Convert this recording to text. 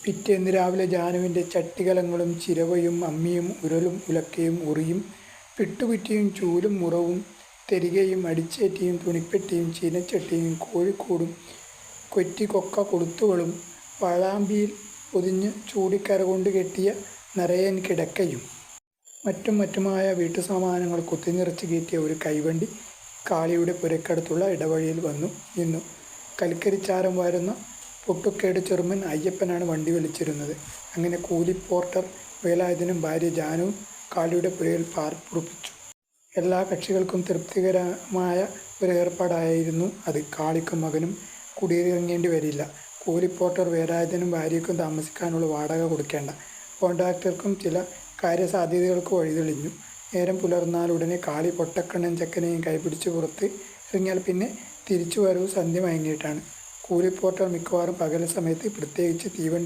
പിറ്റേന്ന് രാവിലെ ജാനുവിൻ്റെ ചട്ടികലങ്ങളും ചിരവയും അമ്മിയും ഉരലും ഉലക്കയും ഉറിയും പിട്ടുകുറ്റിയും ചൂലും മുറവും തെരികയും അടിച്ചേറ്റിയും തുണിപ്പെട്ടിയും ചീനച്ചട്ടിയും കോഴിക്കൂടും കൊറ്റിക്കൊക്ക കൊളുത്തുകളും പഴാമ്പിയിൽ പൊതിഞ്ഞ് ചൂടിക്കരകൊണ്ട് കെട്ടിയ നരയൻ കിടക്കയും മറ്റുമായ വീട്ടുസാമാനങ്ങൾ കുത്തിനിറച്ച് കയറ്റിയ ഒരു കൈവണ്ടി കാളിയുടെ പുരയ്ക്കടുത്തുള്ള ഇടവഴിയിൽ വന്നു നിന്നു. കൽക്കരിച്ചാരം വാരുന്ന പൊട്ടുക്കേട് ചെറുമൻ അയ്യപ്പനാണ് വണ്ടി വലിച്ചിരുന്നത്. അങ്ങനെ കൂലിപ്പോർട്ടർ വേലായുധനും ഭാര്യ ജാനുവും കാളിയുടെ പുരയിൽ പാർപ്പുറപ്പിച്ചു. എല്ലാ കക്ഷികൾക്കും തൃപ്തികരമായ ഒരു ഏർപ്പാടായിരുന്നു അത്. കാളിക്കും മകനും കുടിയിറങ്ങേണ്ടി വരില്ല. കൂലിപ്പോർട്ടർ വേലായുധനും ഭാര്യയ്ക്കും താമസിക്കാനുള്ള വാടക കൊടുക്കേണ്ട. കോൺട്രാക്ടർക്കും ചില കാര്യസാധ്യതകൾക്ക് വഴിതെളിഞ്ഞു. നേരം പുലർന്നാലുടനെ കാളി പൊട്ടക്കണ്ണൻ ചെക്കനെയും കൈപിടിച്ച് പുറത്ത് ഇറങ്ങിയാൽ പിന്നെ തിരിച്ചുവരവ് സന്ധ്യ മയങ്ങിയിട്ടാണ്. കൂലിപ്പോർട്ടർ മിക്കവാറും പകൽ സമയത്ത്, പ്രത്യേകിച്ച് തീവണ്ടി